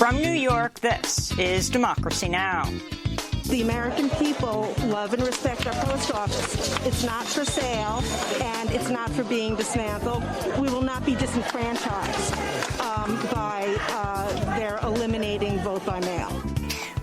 From New York, this is Democracy Now! The American people love and respect our post office. It's not for sale, and it's not for being dismantled. We will not be disenfranchised by their eliminating vote by mail.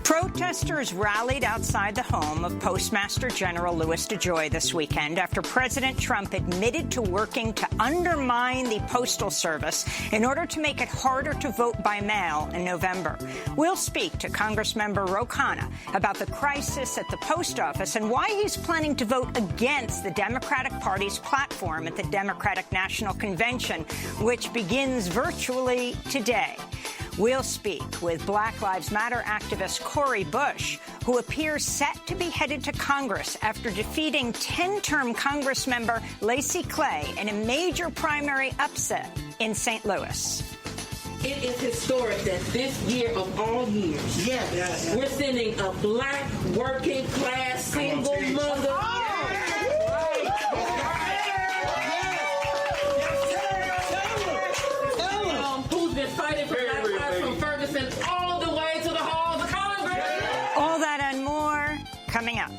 Protesters rallied outside the home of Postmaster General Louis DeJoy this weekend after President Trump admitted to working to undermine the Postal Service in order to make it harder to vote by mail in November. We'll speak to Congressmember Ro Khanna about the crisis at the post office and why he's planning to vote against the Democratic Party's platform at the Democratic National Convention, which begins virtually today. We'll speak with Black Lives Matter activist Cori Bush, who appears set to be headed to Congress after defeating 10-term Congressmember Lacy Clay in a major primary upset in St. Louis. It is historic that this year of all years, we're sending a black working class single mother. Who's been fighting for black lives from Ferguson all the way to the halls of Congress. All that and more coming up.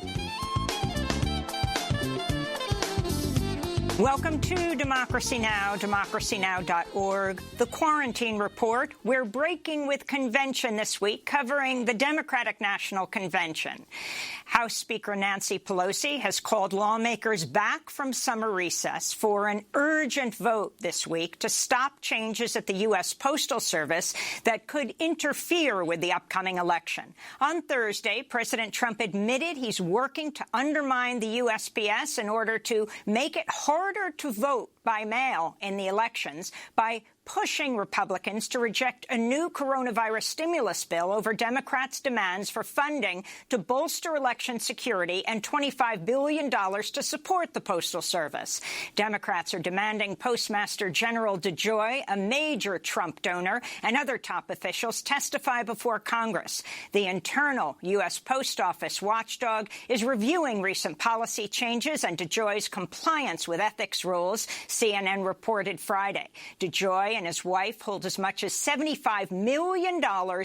Welcome to Democracy Now!, democracynow.org. The Quarantine Report. We're breaking with convention this week, covering the Democratic National Convention. House Speaker Nancy Pelosi has called lawmakers back from summer recess for an urgent vote this week to stop changes at the U.S. Postal Service that could interfere with the upcoming election. On Thursday, President Trump admitted he's working to undermine the USPS in order to make it harder to vote by mail in the elections by pushing Republicans to reject a new coronavirus stimulus bill over Democrats' demands for funding to bolster election security and $25 billion to support the Postal Service. Democrats are demanding Postmaster General DeJoy, a major Trump donor, and other top officials testify before Congress. The internal U.S. Post Office watchdog is reviewing recent policy changes and DeJoy's compliance with ethics rules, CNN reported Friday. DeJoy and his wife hold as much as $75 million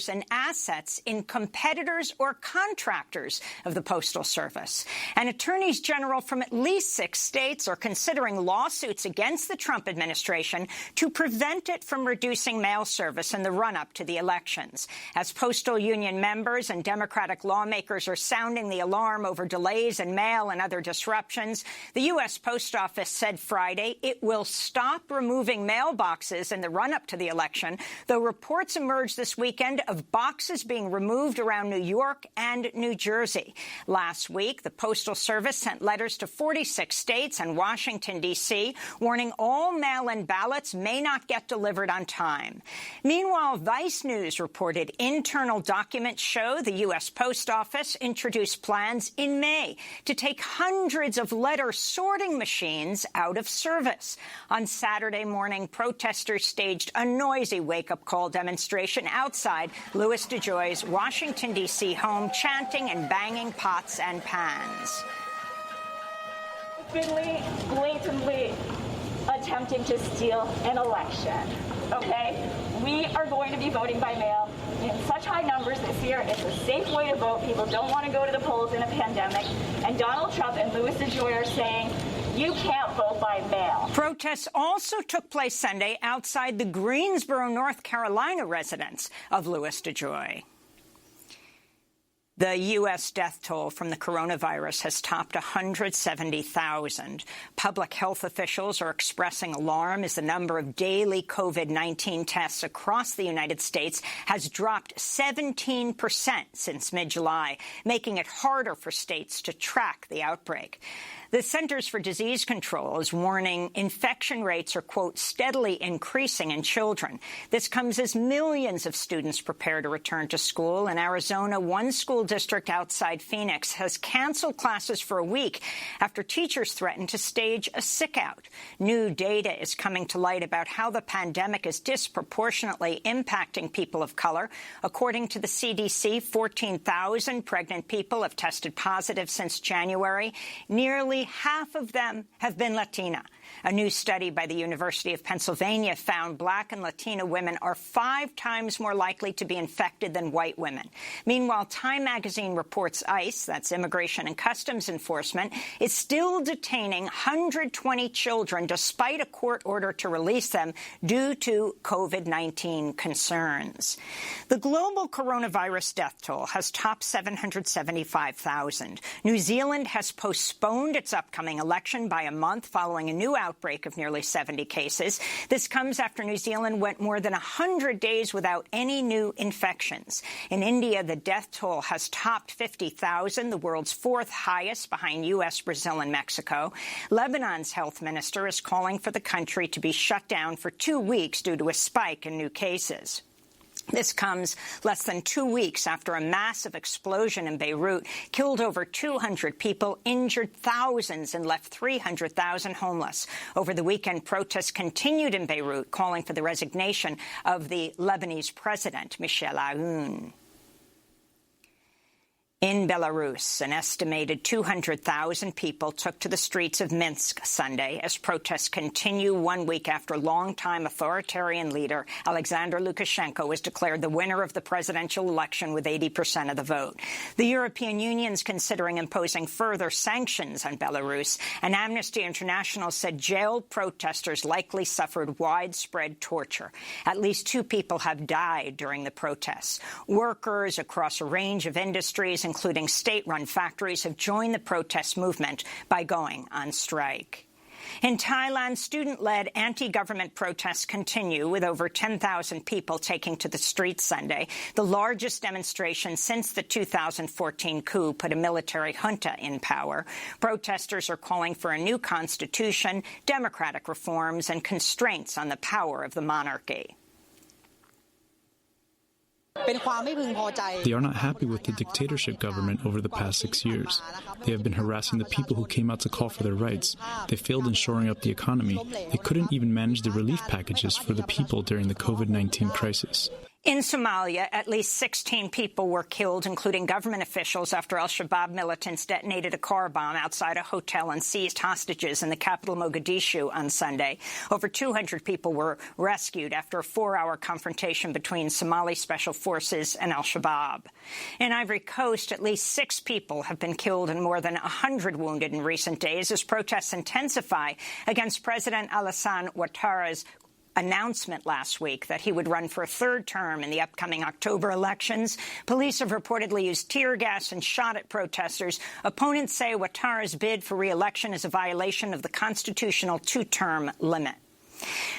in assets in competitors or contractors of the Postal Service. And attorneys general from at least 6 states are considering lawsuits against the Trump administration to prevent it from reducing mail service in the run-up to the elections. As postal union members and Democratic lawmakers are sounding the alarm over delays in mail and other disruptions, the U.S. Post Office said Friday it will stop removing mailboxes in the run-up to the election, though reports emerged this weekend of boxes being removed around New York and New Jersey. Last week, the Postal Service sent letters to 46 states and Washington, D.C., warning all mail-in ballots may not get delivered on time. Meanwhile, Vice News reported internal documents show the U.S. Post Office introduced plans in May to take hundreds of letter sorting machines out of service. On Saturday morning, protesters staged a noisy wake-up call demonstration outside Louis DeJoy's Washington, D.C. home, chanting and banging pots and pans. Blatantly attempting to steal an election, okay? We are going to be voting by mail in such high numbers this year. It's a safe way to vote. People don't want to go to the polls in a pandemic. And Donald Trump and Louis DeJoy are saying, you can't vote by mail. Protests also took place Sunday outside the Greensboro, North Carolina residence of Louis DeJoy. The U.S. death toll from the coronavirus has topped 170,000. Public health officials are expressing alarm as the number of daily COVID-19 tests across the United States has dropped 17% since mid-July, making it harder for states to track the outbreak. The Centers for Disease Control is warning infection rates are, quote, steadily increasing in children. This comes as millions of students prepare to return to school. In Arizona, one school district outside Phoenix has canceled classes for a week after teachers threatened to stage a sick-out. New data is coming to light about how the pandemic is disproportionately impacting people of color. According to the CDC, 14,000 pregnant people have tested positive since January. Nearly half of them have been Latina. A new study by the University of Pennsylvania found Black and Latina women are 5 times more likely to be infected than white women. Meanwhile, Time magazine reports ICE, that's Immigration and Customs Enforcement, is still detaining 120 children despite a court order to release them due to COVID-19 concerns. The global coronavirus death toll has topped 775,000. New Zealand has postponed its upcoming election by a month following a new outbreak of nearly 70 cases. This comes after New Zealand went more than 100 days without any new infections. In India, the death toll has topped 50,000, the world's 4th highest behind U.S., Brazil and Mexico. Lebanon's health minister is calling for the country to be shut down for 2 weeks due to a spike in new cases. This comes less than 2 weeks after a massive explosion in Beirut killed over 200 people, injured thousands, and left 300,000 homeless. Over the weekend, protests continued in Beirut, calling for the resignation of the Lebanese president, Michel Aoun. In Belarus, an estimated 200,000 people took to the streets of Minsk Sunday as protests continue 1 week after longtime authoritarian leader Alexander Lukashenko was declared the winner of the presidential election with 80% of the vote. The European Union is considering imposing further sanctions on Belarus, and Amnesty International said jailed protesters likely suffered widespread torture. At least 2 people have died during the protests. Workers across a range of industries, including state-run factories, have joined the protest movement by going on strike. In Thailand, student-led anti-government protests continue, with over 10,000 people taking to the streets Sunday, the largest demonstration since the 2014 coup put a military junta in power. Protesters are calling for a new constitution, democratic reforms, and constraints on the power of the monarchy. They are not happy with the dictatorship government over the past 6 years. They have been harassing the people who came out to call for their rights. They failed in shoring up the economy. They couldn't even manage the relief packages for the people during the COVID-19 crisis. In Somalia, at least 16 people were killed, including government officials, after al-Shabaab militants detonated a car bomb outside a hotel and seized hostages in the capital Mogadishu on Sunday. Over 200 people were rescued after a 4-hour confrontation between Somali special forces and al-Shabaab. In Ivory Coast, at least 6 people have been killed and more than 100 wounded in recent days as protests intensify against President Alassane Ouattara's announcement last week that he would run for a 3rd term in the upcoming October elections. Police have reportedly used tear gas and shot at protesters. Opponents say Ouattara's bid for re-election is a violation of the constitutional 2-term limit.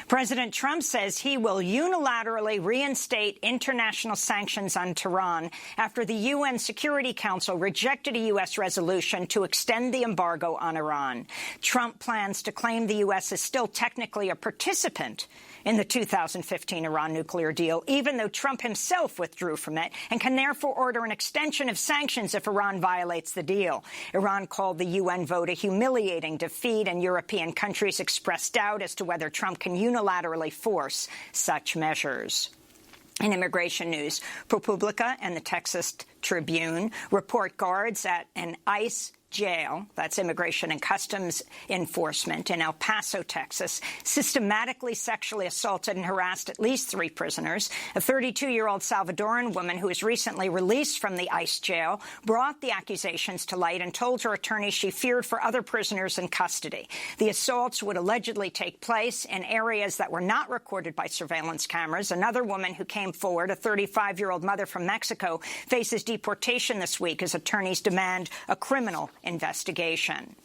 President Trump says he will unilaterally reinstate international sanctions on Tehran after the UN Security Council rejected a U.S. resolution to extend the embargo on Iran. Trump plans to claim the U.S. is still technically a participant in the 2015 Iran nuclear deal, even though Trump himself withdrew from it, and can therefore order an extension of sanctions if Iran violates the deal. Iran called the UN vote a humiliating defeat, and European countries expressed doubt as to whether Trump can unilaterally force such measures. In immigration news, ProPublica and the Texas Tribune report guards at an ICE jail, that's Immigration and Customs Enforcement, in El Paso, Texas, systematically sexually assaulted and harassed at least 3 prisoners. A 32-year-old Salvadoran woman who was recently released from the ICE jail brought the accusations to light and told her attorney she feared for other prisoners in custody. The assaults would allegedly take place in areas that were not recorded by surveillance cameras. Another woman who came forward, a 35-year-old mother from Mexico, faces deportation this week as attorneys demand a criminal investigation.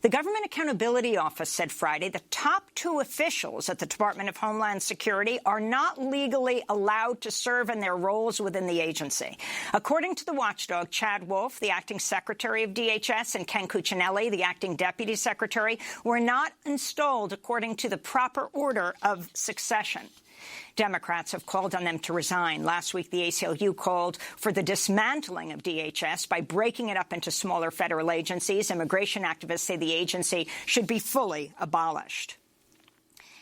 The Government Accountability Office said Friday the top 2 officials at the Department of Homeland Security are not legally allowed to serve in their roles within the agency. According to the watchdog, Chad Wolf, the acting secretary of DHS, and Ken Cuccinelli, the acting deputy secretary, were not installed according to the proper order of succession. Democrats have called on them to resign. Last week, the ACLU called for the dismantling of DHS by breaking it up into smaller federal agencies. Immigration activists say the agency should be fully abolished.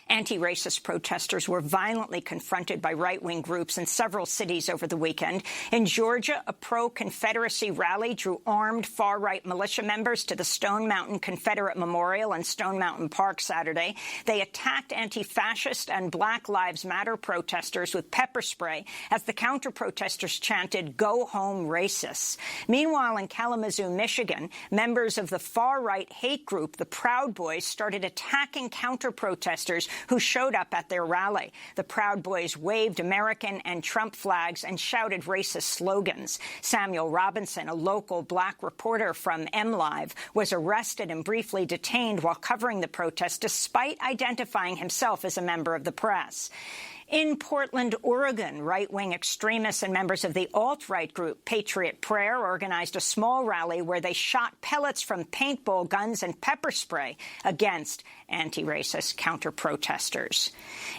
Anti-racist protesters were violently confronted by right-wing groups in several cities over the weekend. In Georgia, a pro-Confederacy rally drew armed far-right militia members to the Stone Mountain Confederate Memorial in Stone Mountain Park Saturday. They attacked anti-fascist and Black Lives Matter protesters with pepper spray as the counter-protesters chanted, "Go home, racists." Meanwhile, in Kalamazoo, Michigan, members of the far-right hate group, the Proud Boys, started attacking counter-protesters who showed up at their rally. The Proud Boys waved American and Trump flags and shouted racist slogans. Samuel Robinson, a local black reporter from MLive, was arrested and briefly detained while covering the protest, despite identifying himself as a member of the press. In Portland, Oregon, right-wing extremists and members of the alt-right group Patriot Prayer organized a small rally where they shot pellets from paintball guns and pepper spray against anti-racist counter-protesters.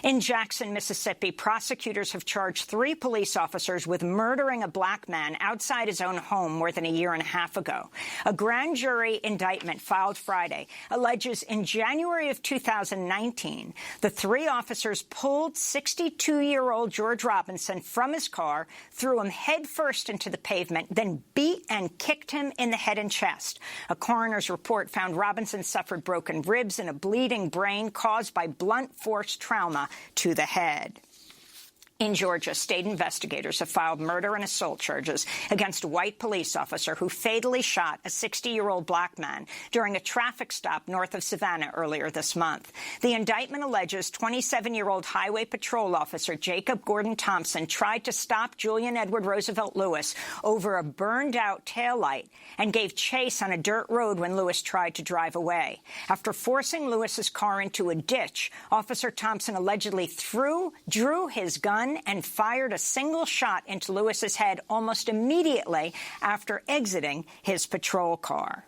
In Jackson, Mississippi, prosecutors have charged 3 police officers with murdering a black man outside his own home more than a year and a half ago. A grand jury indictment filed Friday alleges in January of 2019, the 3 officers pulled 62-year-old George Robinson from his car, threw him headfirst into the pavement, then beat and kicked him in the head and chest. A coroner's report found Robinson suffered broken ribs and a bleeding brain caused by blunt force trauma to the head. In Georgia, state investigators have filed murder and assault charges against a white police officer who fatally shot a 60-year-old black man during a traffic stop north of Savannah earlier this month. The indictment alleges 27-year-old Highway Patrol officer Jacob Gordon Thompson tried to stop Julian Edward Roosevelt Lewis over a burned-out taillight and gave chase on a dirt road when Lewis tried to drive away. After forcing Lewis's car into a ditch, Officer Thompson allegedly drew his gun and fired a single shot into Lewis's head almost immediately after exiting his patrol car.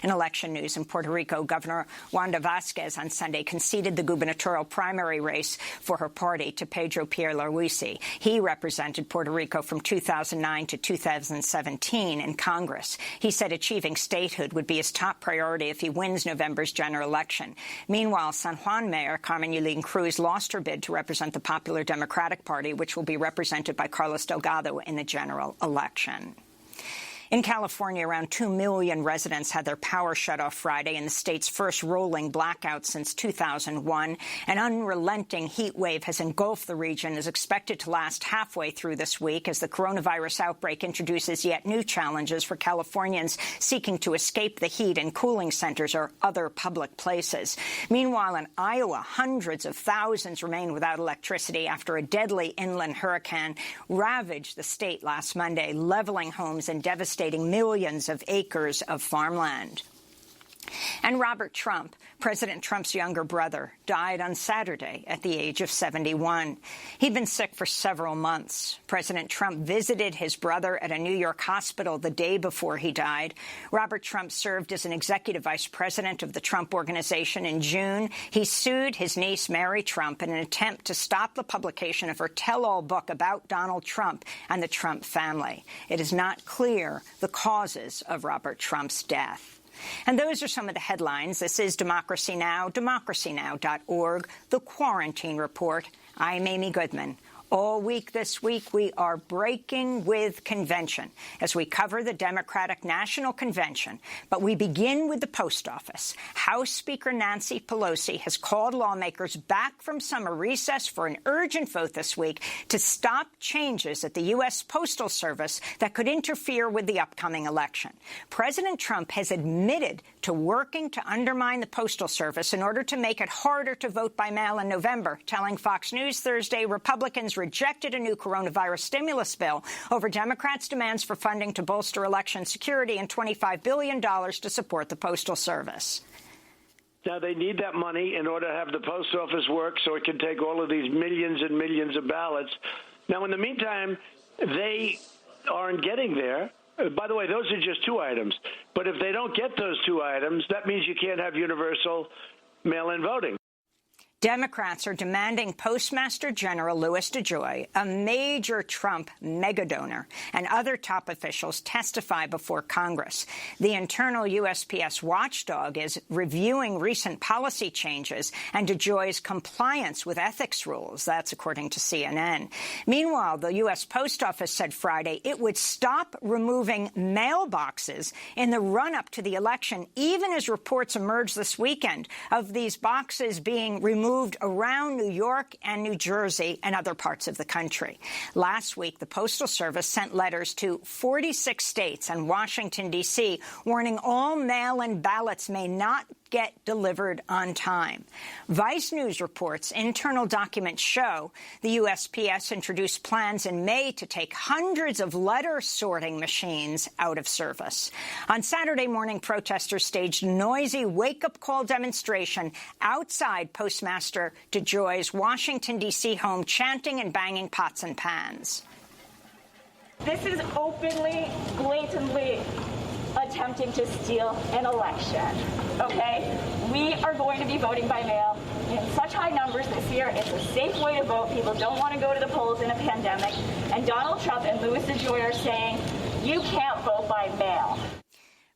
In election news in Puerto Rico, Governor Wanda Vazquez on Sunday conceded the gubernatorial primary race for her party to Pedro Pierluisi. He represented Puerto Rico from 2009 to 2017 in Congress. He said achieving statehood would be his top priority if he wins November's general election. Meanwhile, San Juan Mayor Carmen Yulín Cruz lost her bid to represent the Popular Democratic Party, which will be represented by Carlos Delgado in the general election. In California, around 2 million residents had their power shut off Friday in the state's first rolling blackout since 2001. An unrelenting heat wave has engulfed the region and is expected to last halfway through this week as the coronavirus outbreak introduces yet new challenges for Californians seeking to escape the heat in cooling centers or other public places. Meanwhile, in Iowa, hundreds of thousands remain without electricity after a deadly inland hurricane ravaged the state last Monday, leveling homes and devastating millions of acres of farmland. And Robert Trump, President Trump's younger brother, died on Saturday at the age of 71. He'd been sick for several months. President Trump visited his brother at a New York hospital the day before he died. Robert Trump served as an executive vice president of the Trump Organization in June. He sued his niece, Mary Trump, in an attempt to stop the publication of her tell-all book about Donald Trump and the Trump family. It is not clear the causes of Robert Trump's death. And those are some of the headlines. This is Democracy Now!, democracynow.org, The Quarantine Report. I'm Amy Goodman. All week this week, we are breaking with convention as we cover the Democratic National Convention. But we begin with the post office. House Speaker Nancy Pelosi has called lawmakers back from summer recess for an urgent vote this week to stop changes at the U.S. Postal Service that could interfere with the upcoming election. President Trump has admitted to working to undermine the Postal Service in order to make it harder to vote by mail in November, telling Fox News Thursday Republicans rejected a new coronavirus stimulus bill over Democrats' demands for funding to bolster election security and $25 billion to support the Postal Service. Now, they need that money in order to have the post office work so it can take all of these millions and millions of ballots. Now, in the meantime, they aren't getting there. By the way, those are just 2 items. But if they don't get those 2 items, that means you can't have universal mail-in voting. Democrats are demanding Postmaster General Louis DeJoy, a major Trump megadonor, and other top officials testify before Congress. The internal USPS watchdog is reviewing recent policy changes and DeJoy's compliance with ethics rules. That's according to CNN. Meanwhile, the U.S. Post Office said Friday it would stop removing mailboxes in the run-up to the election, even as reports emerged this weekend of these boxes being removed around New York and New Jersey and other parts of the country. Last week, the Postal Service sent letters to 46 states and Washington, D.C., warning all mail-in ballots may not get delivered on time. Vice News reports internal documents show the USPS introduced plans in May to take hundreds of letter sorting machines out of service. On Saturday morning, protesters staged a noisy wake-up call demonstration outside Postmaster DeJoy's Washington, D.C. home, chanting and banging pots and pans. This is openly, blatantly attempting to steal an election, okay? We are going to be voting by mail in such high numbers this year. It's a safe way to vote. People don't want to go to the polls in a pandemic. And Donald Trump and Louis DeJoy are saying, you can't vote by mail.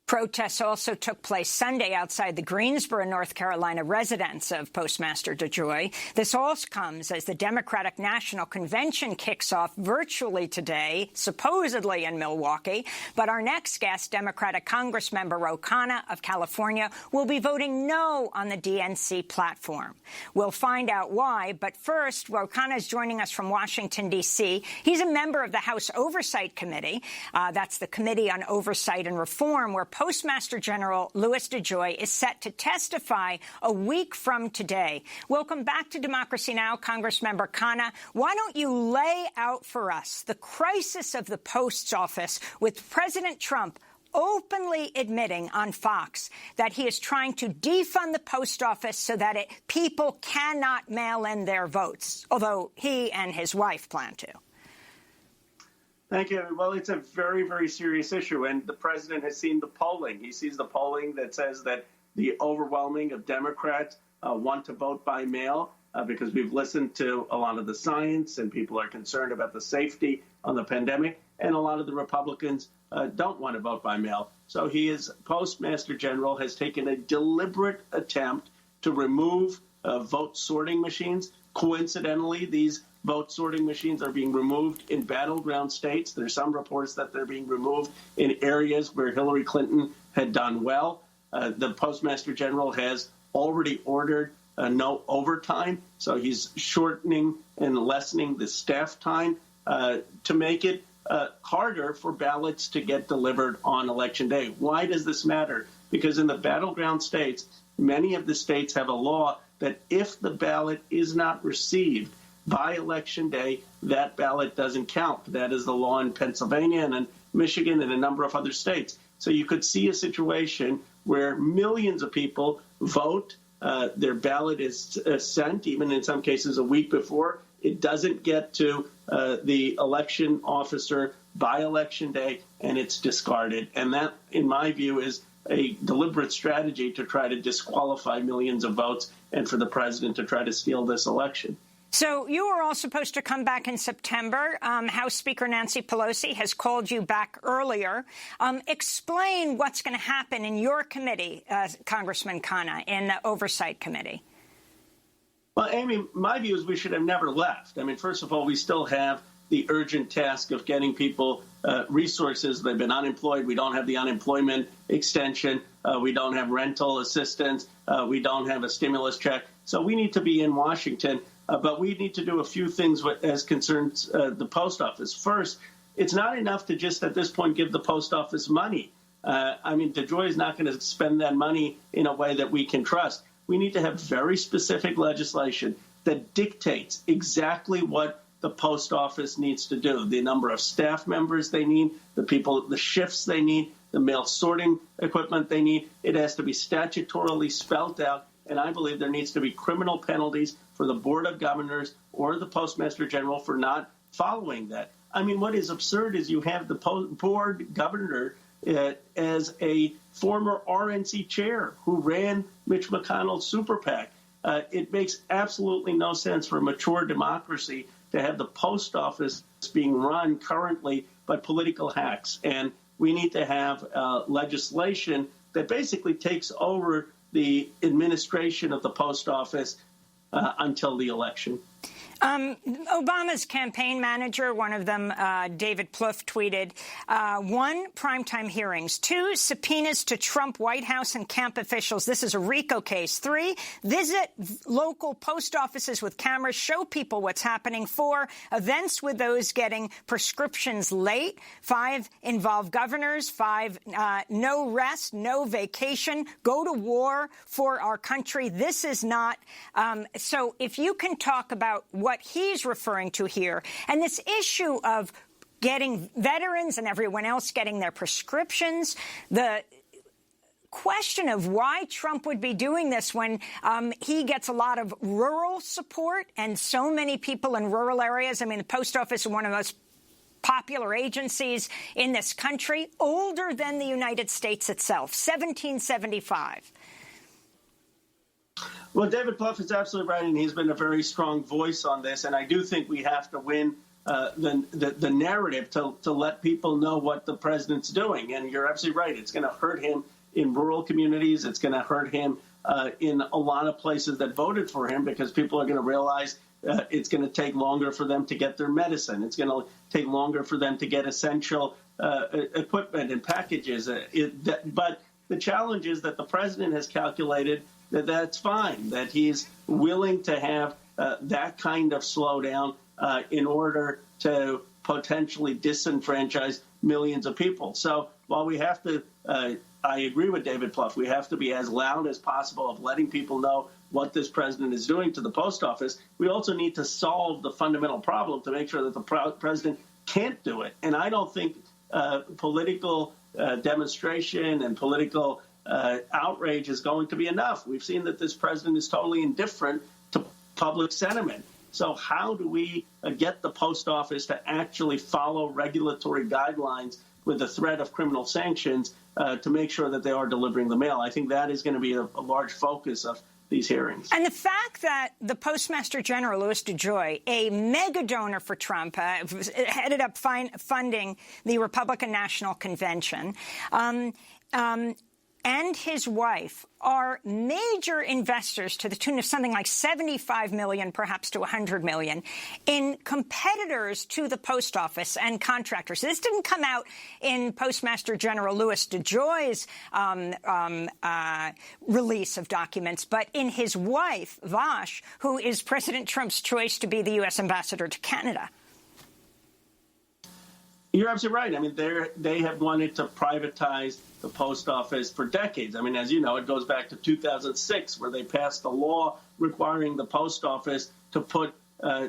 Protests also took place Sunday outside the Greensboro, North Carolina residence of Postmaster DeJoy. This all comes as the Democratic National Convention kicks off virtually today, supposedly in Milwaukee. But our next guest, Democratic Congressmember Ro Khanna of California, will be voting no on the DNC platform. We'll find out why. But first, Ro Khanna is joining us from Washington, D.C. He's a member of the House Oversight Committee. That's the Committee on Oversight and Reform, where Postmaster General Louis DeJoy is set to testify a week from today. Welcome back to Democracy Now!, Congressmember Khanna. Why don't you lay out for us the crisis of the Post Office with President Trump openly admitting on Fox that he is trying to defund the Post Office so that people cannot mail in their votes, although he and his wife plan to. Thank you. Well, it's a very, very serious issue, and the president has seen the polling. He sees the polling that says that the overwhelming of Democrats want to vote by mail because we've listened to a lot of the science, and people are concerned about the safety on the pandemic, and a lot of the Republicans don't want to vote by mail. So Postmaster General has taken a deliberate attempt to remove vote sorting machines. Coincidentally, these vote sorting machines are being removed in battleground states. There's some reports that they're being removed in areas where Hillary Clinton had done well. The Postmaster General has already ordered no overtime, so he's shortening and lessening the staff time to make it harder for ballots to get delivered on Election Day. Why does this matter? Because in the battleground states, many of the states have a law that if the ballot is not received by Election Day, that ballot doesn't count. That is the law in Pennsylvania and in Michigan and a number of other states. So you could see a situation where millions of people vote, their ballot is sent, even in some cases a week before. It doesn't get to the election officer by Election Day, and it's discarded. And that, in my view, is a deliberate strategy to try to disqualify millions of votes and for the president to try to steal this election. So you were all supposed to come back in September. House Speaker Nancy Pelosi has called you back earlier. Explain what's going to happen in your committee, Congressman Khanna, in the Oversight Committee. Well, Amy, my view is we should have never left. I mean, first of all, we still have the urgent task of getting people resources. They've been unemployed. We don't have the unemployment extension. We don't have rental assistance. We don't have a stimulus check. So we need to be in Washington. But we need to do a few things as concerns the post office. First, it's not enough to just at this point give the post office money. I mean, DeJoy is not going to spend that money in a way that we can trust. We need to have very specific legislation that dictates exactly what the post office needs to do, the number of staff members they need, the shifts they need, the mail sorting equipment they need. It has to be statutorily spelled out. And I believe there needs to be criminal penalties for the Board of Governors or the Postmaster General for not following that. I mean, what is absurd is you have the board governor as a former RNC chair who ran Mitch McConnell's super PAC. It makes absolutely no sense for a mature democracy to have the post office being run currently by political hacks. And we need to have legislation that basically takes over the administration of the post office until the election. Obama's campaign manager, one of them, David Plouffe, tweeted, 1, primetime hearings. 2, subpoenas to Trump White House and camp officials. This is a RICO case. 3, visit local post offices with cameras, show people what's happening. 4, events with those getting prescriptions late. 5, involve governors. 5, no rest, no vacation, go to war for our country. This is not. So if you can talk about what he's referring to here, and this issue of getting veterans and everyone else getting their prescriptions, the question of why Trump would be doing this when he gets a lot of rural support and so many people in rural areas. I mean, the post office is one of the most popular agencies in this country, older than the United States itself, 1775. Well, David Plouffe is absolutely right, and he's been a very strong voice on this. And I do think we have to win the narrative to let people know what the president's doing. And you're absolutely right. It's going to hurt him in rural communities. It's going to hurt him in a lot of places that voted for him, because people are going to realize it's going to take longer for them to get their medicine. It's going to take longer for them to get essential equipment and packages. But the challenge is that the president has calculated that's fine, that he's willing to have that kind of slowdown in order to potentially disenfranchise millions of people. So while we have to, I agree with David Plouffe, we have to be as loud as possible of letting people know what this president is doing to the post office. We also need to solve the fundamental problem to make sure that the president can't do it. And I don't think political demonstration and political outrage is going to be enough. We've seen that this president is totally indifferent to public sentiment. So how do we get the post office to actually follow regulatory guidelines with the threat of criminal sanctions to make sure that they are delivering the mail? I think that is going to be a large focus of these hearings. And the fact that the Postmaster General, Louis DeJoy, a mega donor for Trump, headed up funding the Republican National Convention, and his wife are major investors to the tune of something like $75 million, perhaps to $100 million, in competitors to the post office and contractors. This didn't come out in Postmaster General Louis DeJoy's release of documents, but in his wife, Vash, who is President Trump's choice to be the U.S. ambassador to Canada. You're absolutely right. I mean, they have wanted to privatize the post office for decades. I mean, as you know, it goes back to 2006, where they passed a law requiring the post office to put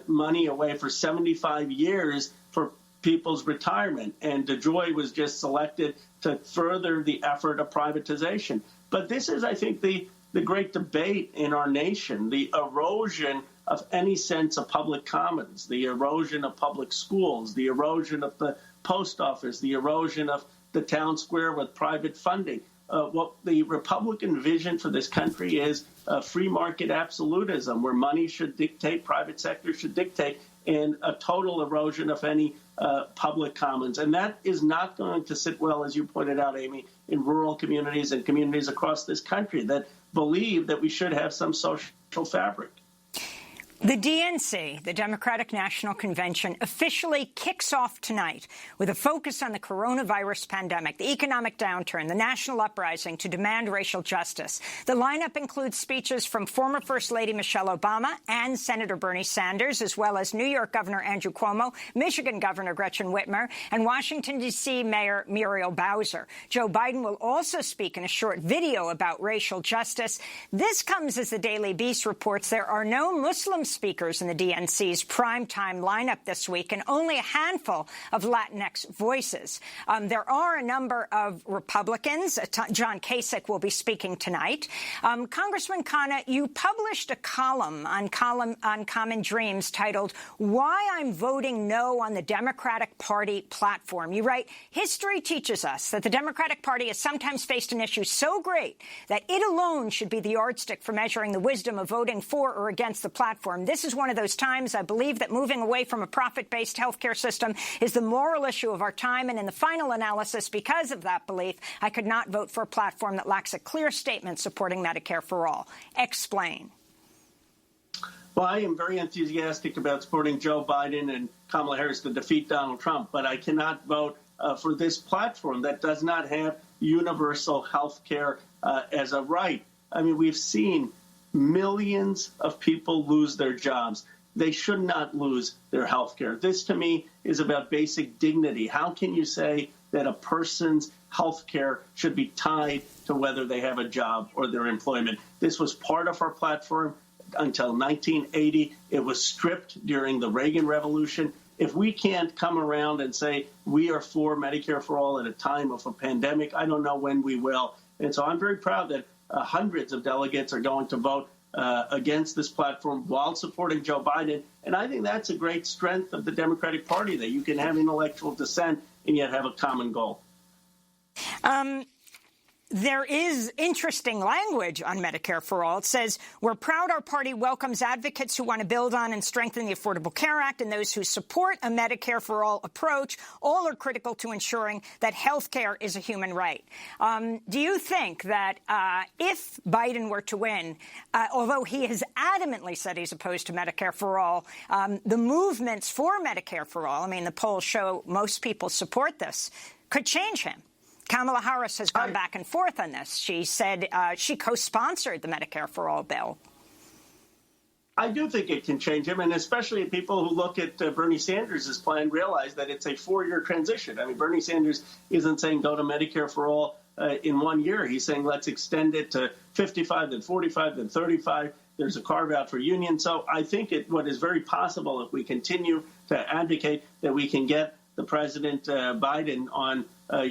money away for 75 years for people's retirement. And DeJoy was just selected to further the effort of privatization. But this is, I think, the great debate in our nation, the erosion of any sense of public commons, the erosion of public schools, the erosion of the post office, the erosion of the town square with private funding. What the Republican vision for this country is free market absolutism, where money should dictate, private sector should dictate, and a total erosion of any public commons. And that is not going to sit well, as you pointed out, Amy, in rural communities and communities across this country that believe that we should have some social fabric. The DNC, the Democratic National Convention, officially kicks off tonight with a focus on the coronavirus pandemic, the economic downturn, the national uprising to demand racial justice. The lineup includes speeches from former First Lady Michelle Obama and Senator Bernie Sanders, as well as New York Governor Andrew Cuomo, Michigan Governor Gretchen Whitmer, and Washington, D.C. Mayor Muriel Bowser. Joe Biden will also speak in a short video about racial justice. This comes as the Daily Beast reports there are no Muslim speakers in the DNC's primetime lineup this week and only a handful of Latinx voices. There are a number of Republicans. John Kasich will be speaking tonight. Congressman Khanna, you published a column on Common Dreams titled "Why I'm Voting No on the Democratic Party Platform." You write, "History teaches us that the Democratic Party has sometimes faced an issue so great that it alone should be the yardstick for measuring the wisdom of voting for or against the platform. This is one of those times I believe that moving away from a profit-based healthcare system is the moral issue of our time, and in the final analysis, because of that belief, I could not vote for a platform that lacks a clear statement supporting Medicare for all." Explain. Well, I am very enthusiastic about supporting Joe Biden and Kamala Harris to defeat Donald Trump, but I cannot vote for this platform that does not have universal health care as a right. I mean, we've seen millions of people lose their jobs. They should not lose their health care. This, to me, is about basic dignity. How can you say that a person's health care should be tied to whether they have a job or their employment? This was part of our platform until 1980. It was stripped during the Reagan Revolution. If we can't come around and say we are for Medicare for all at a time of a pandemic, I don't know when we will. And so I'm very proud that hundreds of delegates are going to vote against this platform while supporting Joe Biden. And I think that's a great strength of the Democratic Party, that you can have intellectual dissent and yet have a common goal. There is interesting language on Medicare for All. It says, "We're proud our party welcomes advocates who want to build on and strengthen the Affordable Care Act and those who support a Medicare for All approach. All are critical to ensuring that health care is a human right." Do you think that if Biden were to win, although he has adamantly said he's opposed to Medicare for All, the movements for Medicare for All, I mean, the polls show most people support this, could change him? Kamala Harris has gone back and forth on this. She said she co-sponsored the Medicare for All bill. I do think it can change him, and especially people who look at Bernie Sanders' plan realize that it's a 4-year transition. I mean, Bernie Sanders isn't saying go to Medicare for All in 1 year. He's saying let's extend it to 55, then 45, then 35. There's a carve-out for unions. So I think what is very possible if we continue to advocate that we can get the President Biden on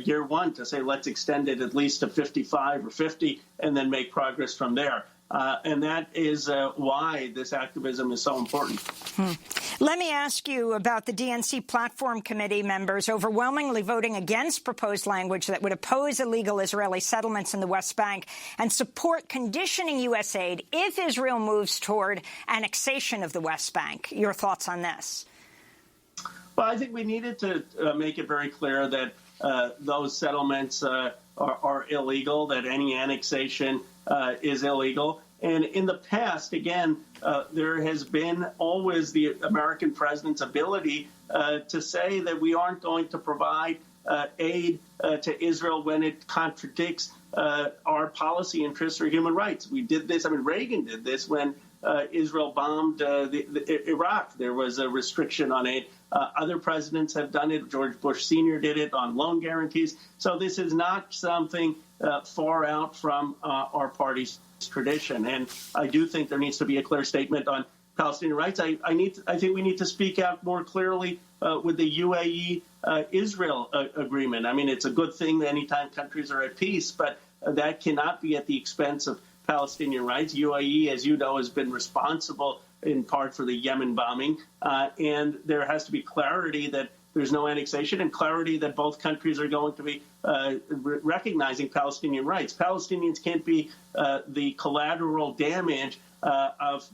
year one to say let's extend it at least to 55 or 50 and then make progress from there. And that is why this activism is so important. Let me ask you about the DNC Platform Committee members overwhelmingly voting against proposed language that would oppose illegal Israeli settlements in the West Bank and support conditioning U.S. aid if Israel moves toward annexation of the West Bank. Your thoughts on this? Well, I think we needed to make it very clear that those settlements are illegal, that any annexation is illegal. And in the past, again, there has been always the American president's ability to say that we aren't going to provide aid to Israel when it contradicts our policy interests or human rights. We did this. I mean, Reagan did this when Israel bombed Iraq. There was a restriction on aid. Other presidents have done it. George Bush Sr. did it on loan guarantees. So this is not something far out from our party's tradition. And I do think there needs to be a clear statement on Palestinian rights. I think we need to speak out more clearly with the UAE-Israel agreement. I mean, it's a good thing that anytime countries are at peace, but that cannot be at the expense of Palestinian rights. UAE, as you know, has been responsible in part for the Yemen bombing. And there has to be clarity that there's no annexation and clarity that both countries are going to be recognizing Palestinian rights. Palestinians can't be the collateral damage of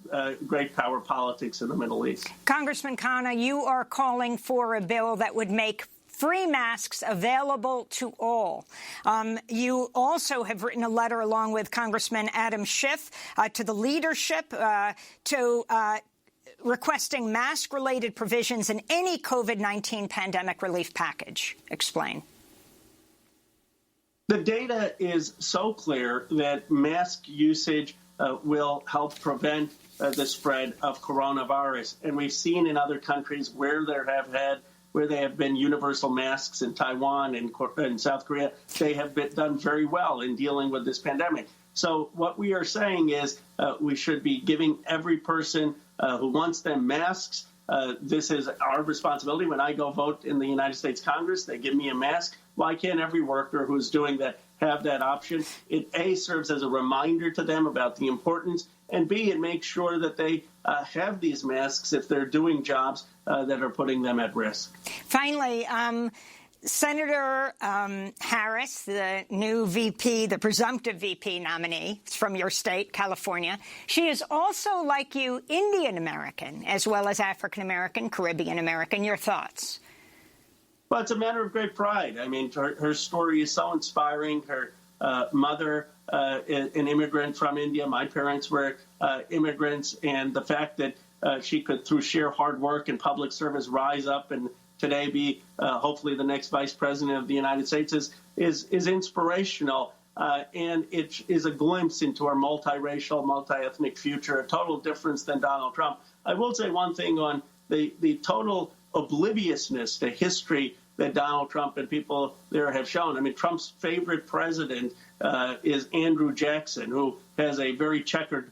great power politics in the Middle East. Congressman Khanna, you are calling for a bill that would make free masks available to all. You also have written a letter along with Congressman Adam Schiff to the leadership requesting mask-related provisions in any COVID-19 pandemic relief package. Explain. The data is so clear that mask usage will help prevent the spread of coronavirus. And we've seen in other countries where they have been universal masks in Taiwan and South Korea, they have done very well in dealing with this pandemic. So what we are saying is we should be giving every person who wants them masks. This is our responsibility. When I go vote in the United States Congress, they give me a mask. Why can't every worker who's doing that have that option? It, A, serves as a reminder to them about the importance, and B, it makes sure that they have these masks if they're doing jobs that are putting them at risk. Finally, Senator Harris, the new VP, the presumptive VP nominee from your state, California, she is also, like you, Indian American, as well as African American, Caribbean American. Your thoughts? Well, it's a matter of great pride. I mean, her story is so inspiring. Her mother, an immigrant from India. My parents were immigrants. And the fact that she could, through sheer hard work and public service, rise up and today be hopefully the next vice president of the United States is inspirational. And it is a glimpse into our multiracial, multi-ethnic future, a total difference than Donald Trump. I will say one thing on the total obliviousness to history that Donald Trump and people there have shown. I mean, Trump's favorite president is Andrew Jackson, who has a very checkered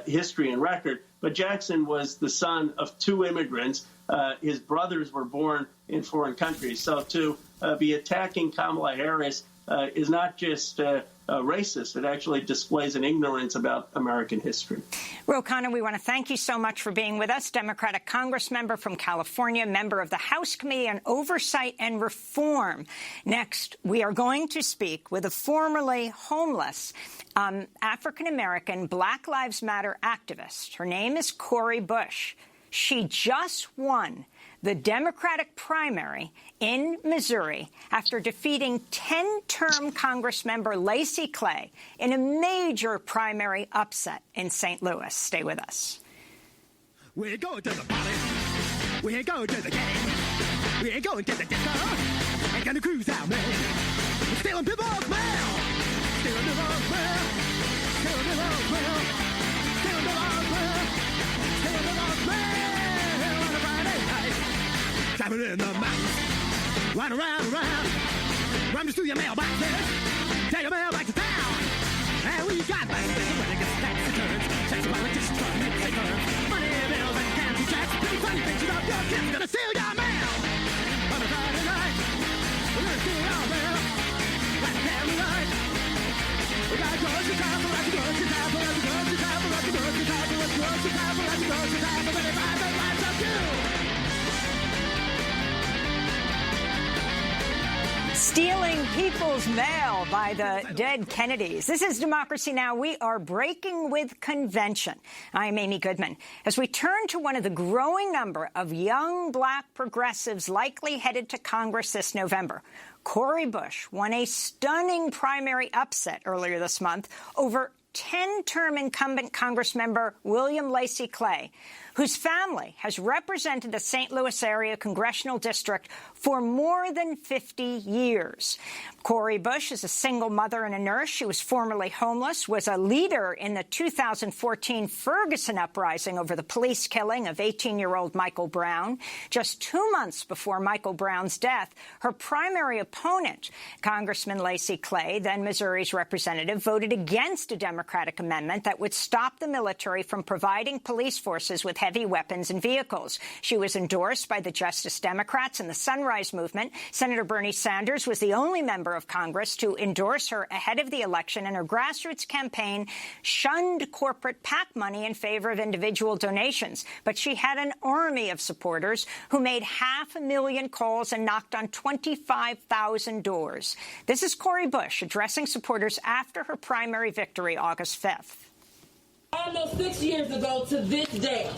history and record. But Jackson was the son of two immigrants. His brothers were born in foreign countries. So to be attacking Kamala Harris is not just racist. It actually displays an ignorance about American history. Ro Khanna, we want to thank you so much for being with us. Democratic Congress member from California, member of the House Committee on Oversight and Reform. Next, we are going to speak with a formerly homeless African-American Black Lives Matter activist. Her name is Cori Bush. She just won the Democratic primary in Missouri after defeating 10-term Congressmember Lacey Clay in a major primary upset in St. Louis. Stay with us. We're going to the party. We're going to the game. We're going to the disco. Ain't gonna cruise out, man. We're stealing people's mail. Stealing people's mail. Stealing people's mail. Stealing people's mail. Stealing people's mail. On a Friday night. Driving in the mountains. Run around, run just through your mailboxes. Take your mail back to town. And we got back to the wedding, tax returns, checks, politicians, truck, take turns, money, bills, and candy checks. Pretty funny pictures of your kids gonna steal your mail. On a Friday night, we're gonna steal your mail. Like a family night. We got grocery time, we're at the grocery time, we're at the grocery time, we're at the grocery time, we're at the grocery time, we're at the grocery time, we're ready to buy the lives of you. Stealing people's mail by the dead Kennedys. This is Democracy Now! We are breaking with convention. I'm Amy Goodman. As we turn to one of the growing number of young Black progressives likely headed to Congress this November, Cori Bush won a stunning primary upset earlier this month over 10-term incumbent Congressmember William Lacey Clay, whose family has represented the St. Louis area congressional district for more than 50 years. Cori Bush is a single mother and a nurse. She was formerly homeless, was a leader in the 2014 Ferguson uprising over the police killing of 18-year-old Michael Brown. Just 2 months before Michael Brown's death, her primary opponent, Congressman Lacey Clay, then Missouri's representative, voted against a Democratic amendment that would stop the military from providing police forces with heavy weapons and vehicles. She was endorsed by the Justice Democrats and the Sunrise Movement. Senator Bernie Sanders was the only member of Congress to endorse her ahead of the election, and her grassroots campaign shunned corporate PAC money in favor of individual donations. But she had an army of supporters who made 500,000 calls and knocked on 25,000 doors. This is Cori Bush addressing supporters after her primary victory August 5th. Almost 6 years ago to this day,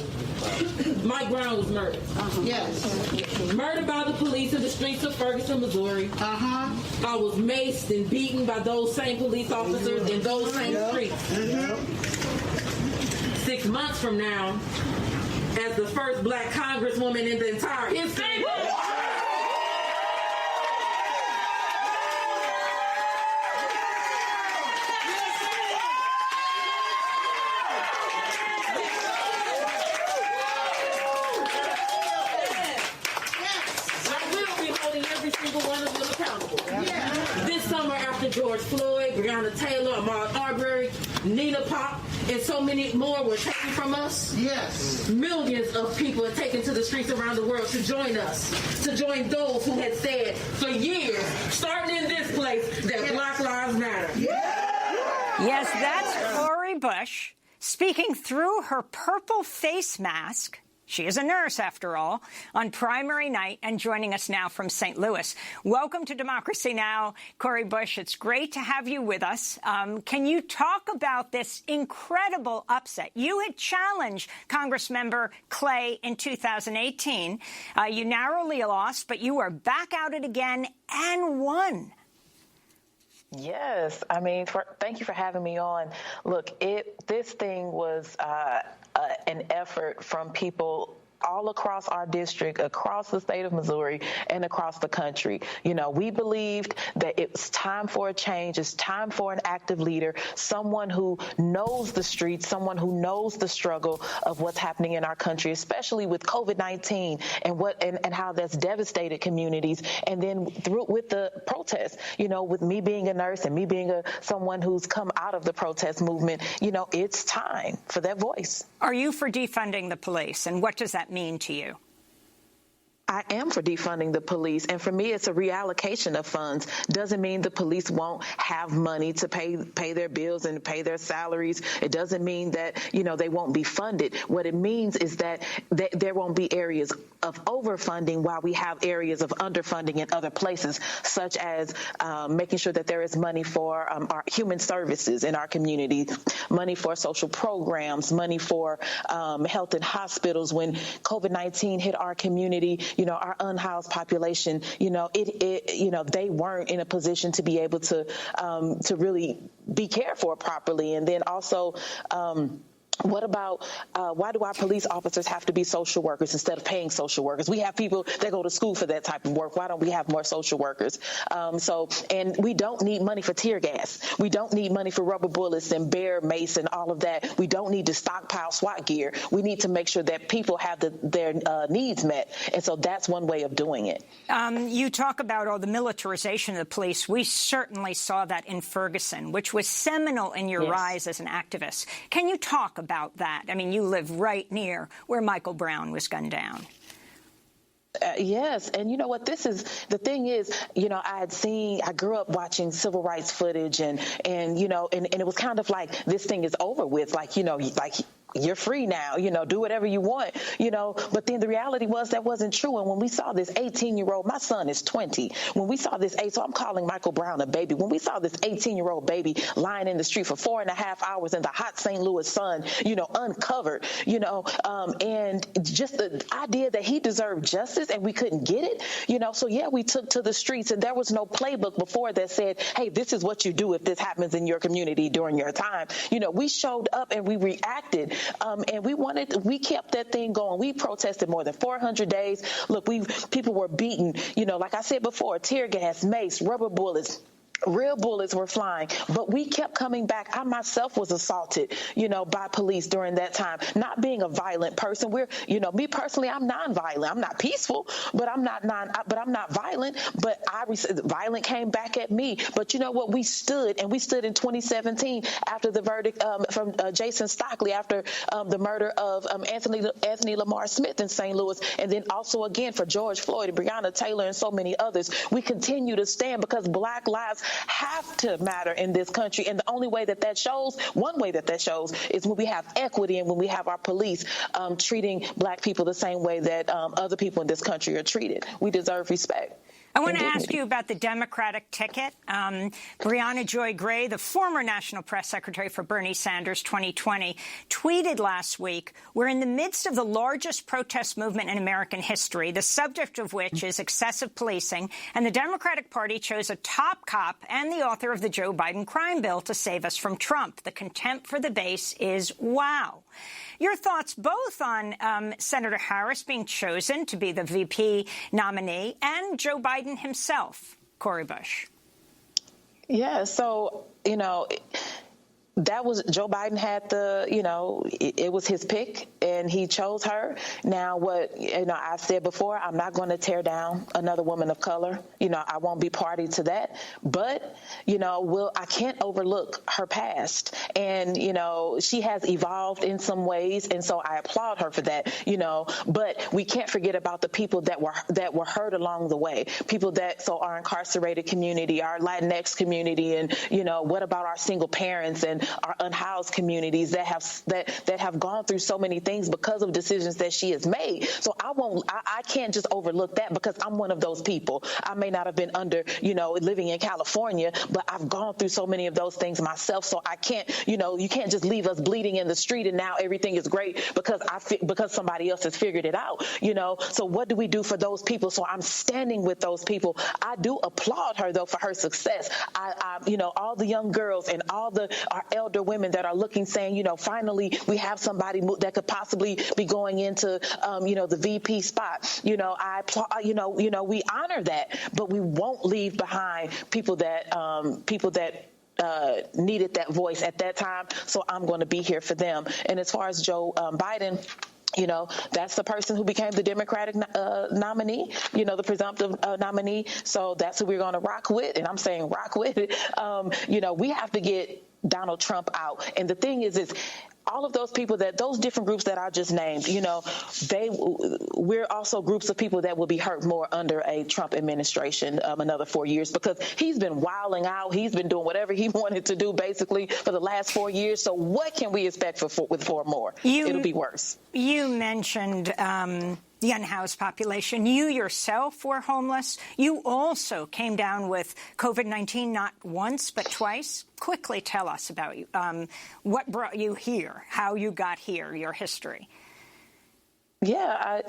Mike Brown was murdered. Yes. Murdered by the police in the streets of Ferguson, Missouri. I was maced and beaten by those same police officers in those same streets. 6 months from now, as the first Black Congresswoman in the entire history. This summer, after George Floyd, Breonna Taylor, Ahmaud Arbery, Nina Pop, and so many more were taken from us. Yes. Millions of people are taken to the streets around the world to join us, to join those who had said for years, starting in this place, that Black Lives Matter. Yes, that's Cori Bush speaking through her purple face mask. She is a nurse, after all, on primary night and joining us now from St. Louis. Welcome to Democracy Now!, Cori Bush. It's great to have you with us. Can you talk about this incredible upset? You had challenged Congressmember Clay in 2018. You narrowly lost, but you are back at it again and won. Yes. I mean, thank you for having me on. Look, this thing was an effort from people all across our district, across the state of Missouri, and across the country. You know, we believed that it's time for a change. It's time for an active leader, someone who knows the streets, someone who knows the struggle of what's happening in our country, especially with COVID-19 and how that's devastated communities. And then with the protests, you know, with me being a nurse and me being someone who's come out of the protest movement, you know, it's time for that voice. Are you for defunding the police, and what does that mean to you? I am for defunding the police, and for me, it's a reallocation of funds. Doesn't mean the police won't have money to pay their bills and pay their salaries. It doesn't mean that, you know, they won't be funded. What it means is that there won't be areas of overfunding while we have areas of underfunding in other places, such as making sure that there is money for our human services in our community, money for social programs, money for health and hospitals. When COVID-19 hit our community, you know, our unhoused population, you know, they weren't in a position to be able to really be cared for properly. And then also, what about why do our police officers have to be social workers instead of paying social workers? We have people that go to school for that type of work. Why don't we have more social workers? And we don't need money for tear gas. We don't need money for rubber bullets and bear mace and all of that. We don't need to stockpile SWAT gear. We need to make sure that people have their needs met. And so that's one way of doing it. You talk about the militarization of the police. We certainly saw that in Ferguson, which was seminal in your rise as an activist. Can you talk about that? I mean, you live right near where Michael Brown was gunned down. Yes. And you know what, the thing is, you know, I grew up watching civil rights footage and you know, and it was kind of like this thing is over with, like, you know, like you're free now, you know, do whatever you want, you know. But then the reality was that wasn't true. And when we saw this 18-year-old, my son is 20. When we saw this, so I'm calling Michael Brown a baby. When we saw this 18-year-old baby lying in the street for 4.5 hours in the hot St. Louis sun, you know, uncovered, you know, and just the idea that he deserved justice and we couldn't get it, you know. So, yeah, we took to the streets, and there was no playbook before that said, hey, this is what you do if this happens in your community during your time. You know, we showed up and we reacted. And we kept that thing going. We protested more than 400 days. Look, people were beaten, you know, like I said before, tear gas, mace, rubber bullets. Real bullets were flying, but we kept coming back. I myself was assaulted, you know, by police during that time. Not being a violent person, me personally, I'm nonviolent. I'm not peaceful, but I'm not violent. But violent came back at me. But you know what? We stood in 2017 after the verdict from Jason Stockley after the murder of Anthony Lamar Smith in St. Louis, and then also again for George Floyd and Breonna Taylor and so many others. We continue to stand because Black lives have to matter in this country. And the only way that shows, one way that shows, is when we have equity and when we have our police treating Black people the same way that other people in this country are treated. We deserve respect. I want to ask you about the Democratic ticket. Brianna Joy Gray, the former National Press Secretary for Bernie Sanders 2020, tweeted last week, "We're in the midst of the largest protest movement in American history, the subject of which is excessive policing, and the Democratic Party chose a top cop and the author of the Joe Biden crime bill to save us from Trump. The contempt for the base is wow." Your thoughts both on Senator Harris being chosen to be the VP nominee and Joe Biden himself, Cori Bush. Yeah, so, you know, that was Joe Biden had it was his pick and he chose her. Now, I said before, I'm not going to tear down another woman of color. I won't be party to that. But, I can't overlook her past. And, she has evolved in some ways. And so I applaud her for that, but we can't forget about the people that were hurt along the way. People our incarcerated community, our Latinx community, and, what about our single parents and our unhoused communities that have gone through so many things because of decisions that she has made. So I can't just overlook that because I'm one of those people. I may not have been living in California, but I've gone through so many of those things myself. So I can't, you can't just leave us bleeding in the street and now everything is great because somebody else has figured it out, So what do we do for those people? So I'm standing with those people. I do applaud her though for her success. All the young girls and all our elder women that are looking, saying, finally we have somebody that could possibly be going into, the VP spot. I applaud, we honor that, but we won't leave behind people that needed that voice at that time. So I'm going to be here for them. And as far as Joe Biden, that's the person who became the Democratic nominee, the presumptive nominee. So that's who we're going to rock with. And I'm saying rock with it. We have to get Donald Trump out. And the thing is all of those people those different groups that I just named, we're also groups of people that will be hurt more under a Trump administration, another 4 years, because he's been wilding out. He's been doing whatever he wanted to do basically for the last 4 years. So what can we expect with 4 more? It'll be worse. You mentioned the unhoused population. You yourself were homeless. You also came down with COVID-19 not once but twice. Quickly tell us about you. What brought you here, how you got here, your history. Yeah,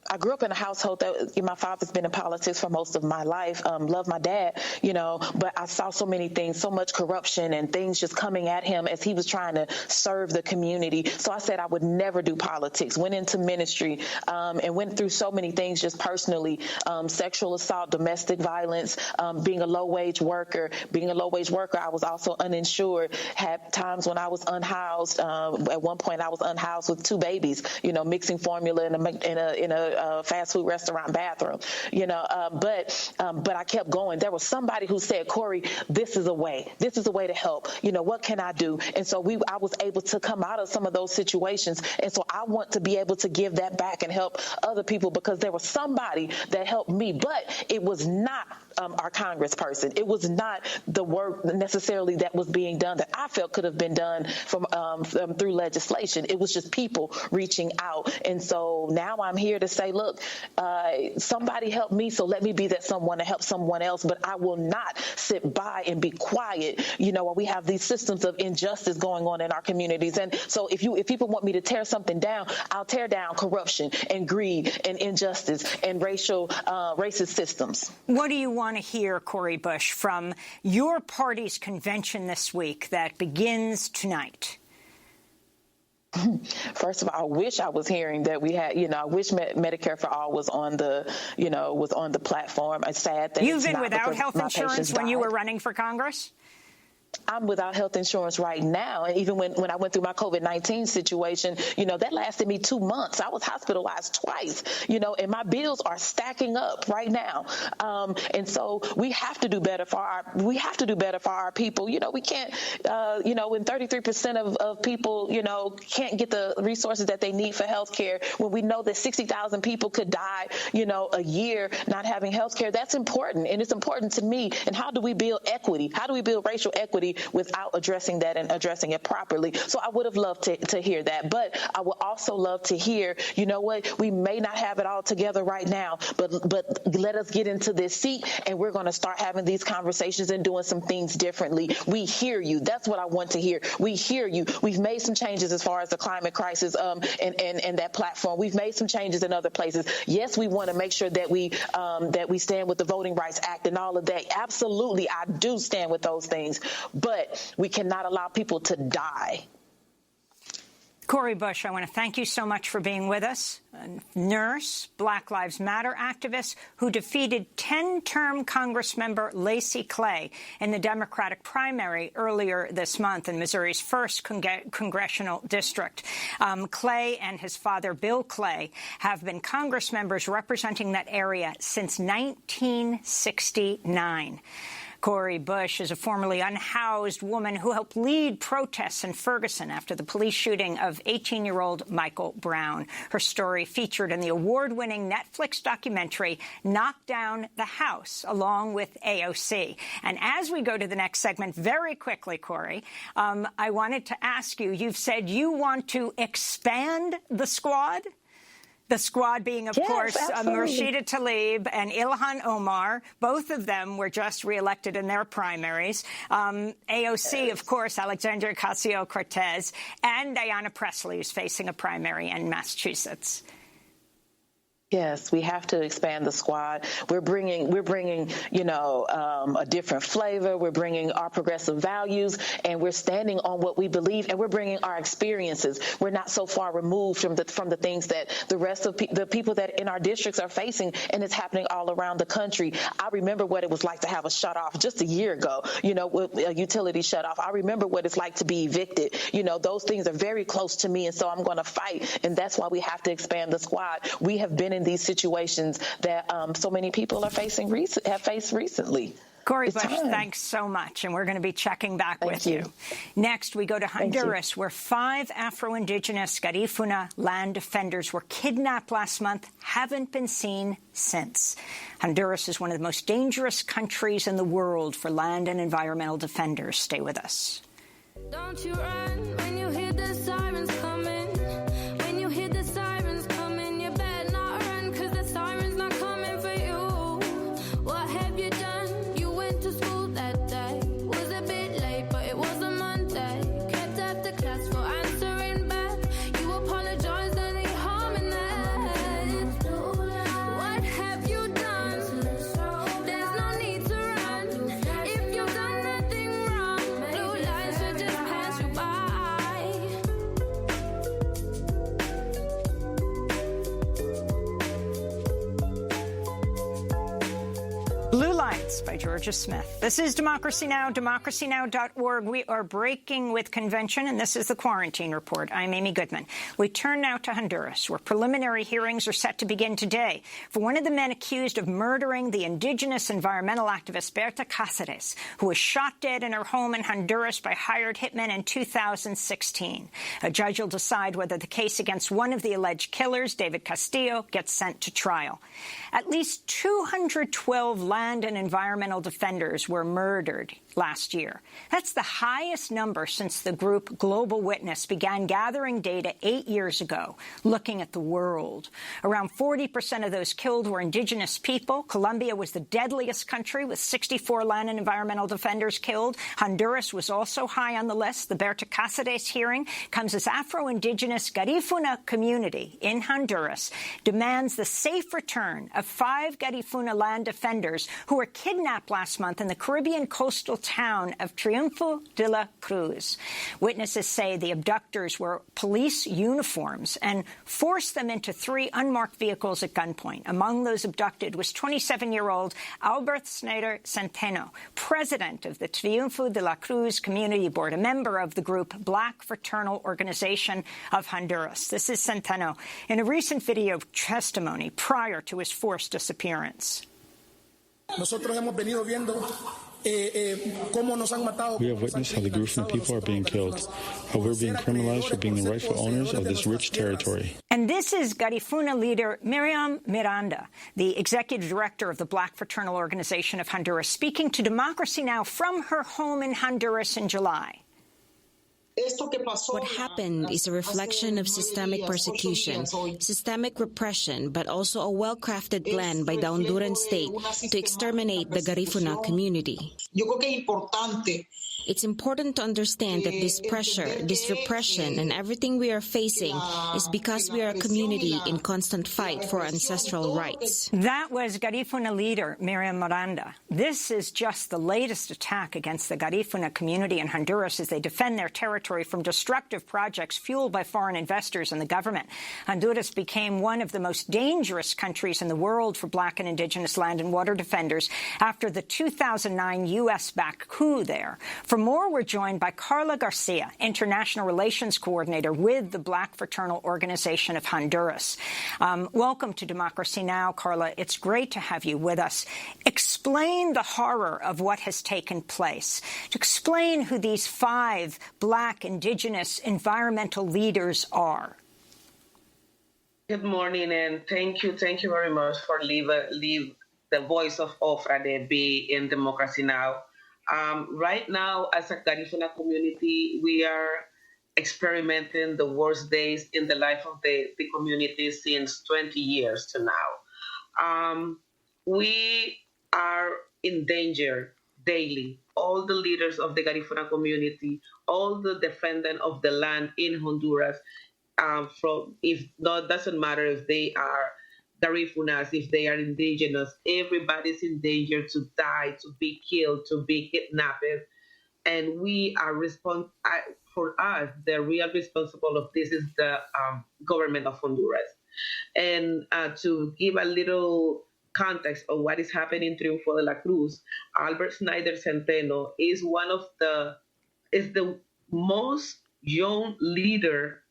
I grew up in a household that my father's been in politics for most of my life. Love my dad, but I saw so many things, so much corruption and things just coming at him as he was trying to serve the community. So I said I would never do politics, went into ministry, and went through so many things just personally, sexual assault, domestic violence, being a low-wage worker. Being a low-wage worker, I was also uninsured, had times when I was unhoused. At one point I was unhoused with 2 babies, mixing formula in a fast food restaurant bathroom, but I kept going. There was somebody who said, Corey, this is a way to help. What can I do? And so I was able to come out of some of those situations. And so I want to be able to give that back and help other people, because there was somebody that helped me, but it was not our congressperson. It was not the work necessarily that was being done that I felt could have been done through legislation. It was just people reaching out. And so now I'm here to say, look, somebody helped me, so let me be that someone to help someone else. But I will not sit by and be quiet, while we have these systems of injustice going on in our communities. And so if people want me to tear something down, I'll tear down corruption and greed and injustice and racist systems. What do you want to hear, Cori Bush, from your party's convention this week that begins tonight? First of all, I wish I was hearing that we had, I wish Medicare for All was on the platform. It's sad that you've been without health insurance when you were running for Congress? I'm without health insurance right now. And even when I went through my COVID-19 situation, that lasted me 2 months. I was hospitalized twice, and my bills are stacking up right now. And so we have to do better for our people. We can't, when 33% of people, can't get the resources that they need for health care, when we know that 60,000 people could die, a year not having health care, that's important. And it's important to me. And how do we build equity? How do we build racial equity without addressing that and addressing it properly? So I would have loved to hear that. But I would also love to hear, we may not have it all together right now, but let us get into this seat and we're going to start having these conversations and doing some things differently. We hear you. That's what I want to hear. We hear you. We've made some changes as far as the climate crisis and that platform. We've made some changes in other places. Yes, we want to make sure that we stand with the Voting Rights Act and all of that. Absolutely, I do stand with those things. But we cannot allow people to die. Cori Bush, I want to thank you so much for being with us. A nurse, Black Lives Matter activist who defeated 10-term Congressmember Lacy Clay in the Democratic primary earlier this month in Missouri's 1st congressional district. Clay and his father, Bill Clay, have been Congress members representing that area since 1969. Cori Bush is a formerly unhoused woman who helped lead protests in Ferguson after the police shooting of 18-year-old Michael Brown. Her story featured in the award-winning Netflix documentary Knock Down the House, along with AOC. And as we go to the next segment, very quickly, Cori, I wanted to ask you, you've said you want to expand the squad? The squad being, of course, Rashida Tlaib and Ilhan Omar. Both of them were just reelected in their primaries. AOC, of course, Alexandria Ocasio-Cortez, and Diana Pressley, who's facing a primary in Massachusetts. Yes, we have to expand the squad. We're bringing, a different flavor. We're bringing our progressive values, and we're standing on what we believe, and we're bringing our experiences. We're not so far removed from the things that the rest of the people that in our districts are facing, and it's happening all around the country. I remember what it was like to have a shutoff just a year ago, with a utility shutoff. I remember what it's like to be evicted. Those things are very close to me, and so I'm going to fight, and that's why we have to expand the squad. We have been in these situations that so many people have faced recently. Cori Bush, thanks so much, and we're going to be checking back with you. Next, we go to Honduras, where 5 Afro-Indigenous Garifuna land defenders were kidnapped last month, haven't been seen since. Honduras is one of the most dangerous countries in the world for land and environmental defenders. Stay with us. Don't you run when you hear the sirens coming. When you hear the sirens coming, you better not run, 'cause the siren's not coming for you. What have you done? You went to school that day. Was a bit late, but it was a Monday. Kept after class for answering back. You apologized and ain't harming that. What have you done? There's no need to run. If you've done nothing wrong, blue lights should just pass you by. Blue Lights by Georgia Smith. This is Democracy Now!, democracynow.org. We are breaking with convention, and this is the Quarantine Report. I'm Amy Goodman. We turn now to Honduras, where preliminary hearings are set to begin today for one of the men accused of murdering the indigenous environmental activist Berta Cáceres, who was shot dead in her home in Honduras by hired hitmen in 2016. A judge will decide whether the case against one of the alleged killers, David Castillo, gets sent to trial. At least 212 land and environmental defenders were murdered last year. That's the highest number since the group Global Witness began gathering data 8 years ago, looking at the world. Around 40% of those killed were indigenous people. Colombia was the deadliest country, with 64 land and environmental defenders killed. Honduras was also high on the list. The Berta Cáceres hearing comes as Afro-Indigenous Garifuna community in Honduras demands the safe return of 5 Garifuna land defenders who were kidnapped last month in the Caribbean coastal town of Triunfo de la Cruz. Witnesses say the abductors wore police uniforms and forced them into 3 unmarked vehicles at gunpoint. Among those abducted was 27-year-old Albert Snyder Centeno, president of the Triunfo de la Cruz Community Board, a member of the group Black Fraternal Organization of Honduras. This is Centeno in a recent video testimony prior to his forced disappearance. Nosotros hemos venido viendo cómo nos han matado. We have witnessed how the Garifuna people are being killed, how we're being criminalized for being the rightful owners of this rich territory. And this is Garifuna leader Miriam Miranda, the executive director of the Black Fraternal Organization of Honduras, speaking to Democracy Now! From her home in Honduras in July. What happened is a reflection of systemic persecution, systemic repression, but also a well-crafted plan by the Honduran state to exterminate the Garifuna community. It's important to understand that this pressure, this repression, and everything we are facing is because we are a community in constant fight for ancestral rights. That was Garifuna leader Miriam Miranda. This is just the latest attack against the Garifuna community in Honduras as they defend their territory from destructive projects fueled by foreign investors and the government. Honduras became one of the most dangerous countries in the world for Black and Indigenous land and water defenders after the 2009 U.S.-backed coup there. For more, we're joined by Carla Garcia, International Relations Coordinator with the Black Fraternal Organization of Honduras. Welcome to Democracy Now!, Carla. It's great to have you with us. Explain the horror of what has taken place. Explain who these 5 Black, Indigenous, environmental leaders are. Good morning, and thank you very much for leave the voice of Ofrade be in Democracy Now! Right now, as a Garifuna community, we are experimenting the worst days in the life of the community since 20 years to now. We are in danger daily. All the leaders of the Garifuna community, all the defendants of the land in Honduras, doesn't matter if they are Garifunas, if they are indigenous, everybody's in danger to die, to be killed, to be kidnapped. And we are for us, the real responsible of this is the government of Honduras. And to give a little context of what is happening in Triunfo de la Cruz, Albert Snyder Centeno is the most young leader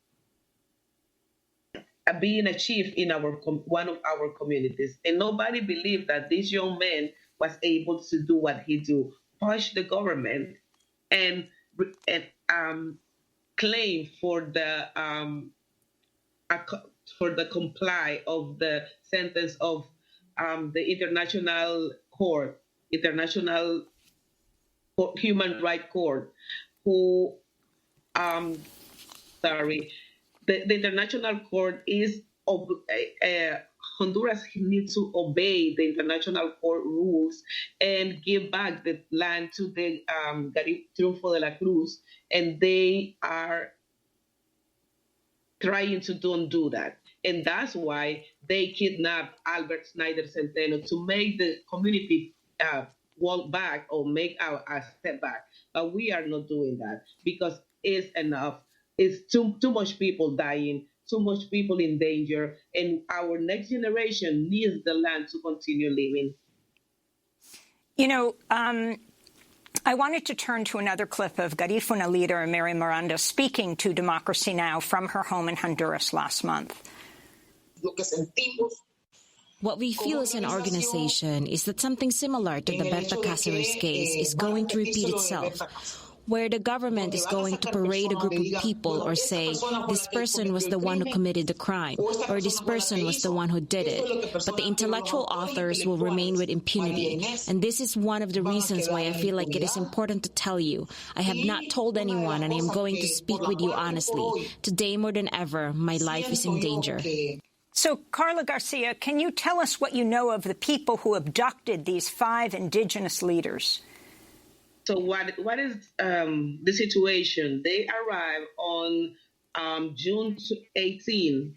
being achieved in one of our communities. And nobody believed that this young man was able to do what he do, push the government and claim for the comply of the sentence of the International Human Rights Court, who The International Court is Honduras needs to obey the International Court rules and give back the land to the Triunfo de la Cruz, and they are trying to don't do that. And that's why they kidnapped Albert Snyder Centeno to make the community walk back or make a step back. But we are not doing that because it's enough. It's too much people dying, too much people in danger, and our next generation needs the land to continue living. You know, I wanted to turn to another clip of Garifuna leader Mary Miranda speaking to Democracy Now! From her home in Honduras last month. What we feel as an organization is that something similar to the Berta Cáceres case is going to repeat itself, where the government is going to parade a group of people or say, this person was the one who committed the crime, or this person was the one who did it. But the intellectual authors will remain with impunity. And this is one of the reasons why I feel like it is important to tell you. I have not told anyone, and I am going to speak with you honestly. Today, more than ever, my life is in danger. So, Carla Garcia, can you tell us what you know of the people who abducted these 5 indigenous leaders? So what is the situation? They arrived on June 18,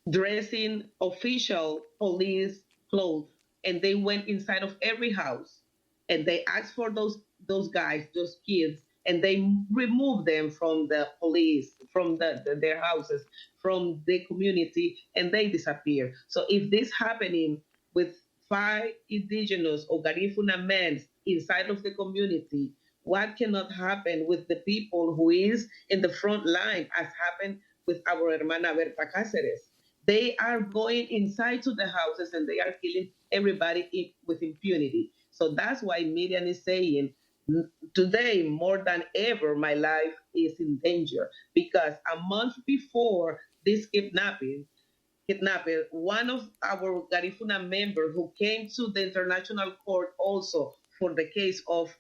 dressing official police clothes, and they went inside of every house, and they asked for those guys, those kids, and they removed them from the police, from their houses, from the community, and they disappear. So if this happening with 5 indigenous or Garifuna men inside of the community, what cannot happen with the people who is in the front line, as happened with our hermana Berta Cáceres? They are going inside to the houses and they are killing everybody with impunity. So that's why Miriam is saying, today, more than ever, my life is in danger, because a month before this kidnapping, one of our Garifuna members who came to the International Court also for the case of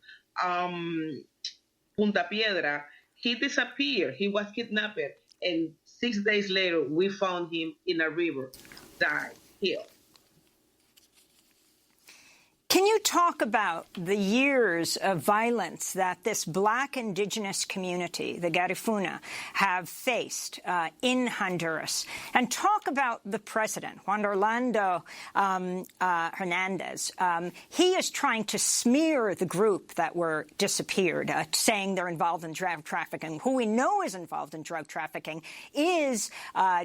Punta Piedra, he disappeared. He was kidnapped. And 6 days later, we found him in a river, died, killed. Can you talk about the years of violence that this Black indigenous community, the Garifuna, have faced in Honduras, and talk about the president, Juan Orlando Hernandez. He is trying to smear the group that were disappeared, saying they're involved in drug trafficking. Who we know is involved in drug trafficking is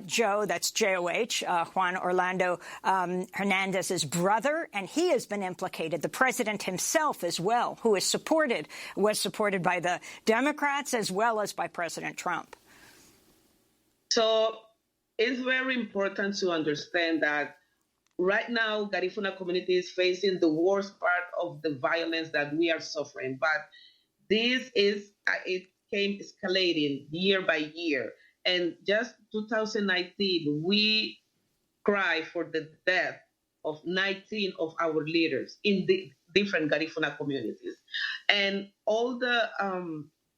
Joe, that's J-O-H, Juan Orlando Hernandez's brother, and he has been implicated. The president himself as well, who was supported by the Democrats as well as by President Trump. So it's very important to understand that right now, Garifuna community is facing the worst part of the violence that we are suffering. But this is, it came escalating year by year. And just 2019, we cry for the death of 19 of our leaders in the different Garifuna communities. And all the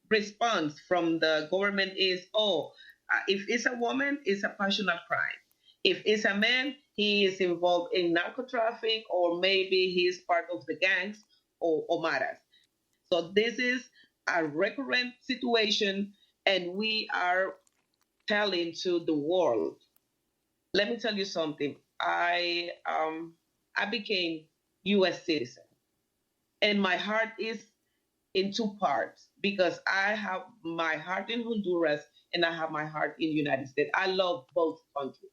response from the government is, if it's a woman, it's a passionate crime. If it's a man, he is involved in narco trafficking, or maybe he is part of the gangs or maras. So this is a recurrent situation, and we are telling to the world. Let me tell you something. I became U.S. citizen, and my heart is in two parts, because I have my heart in Honduras and I have my heart in the United States. I love both countries.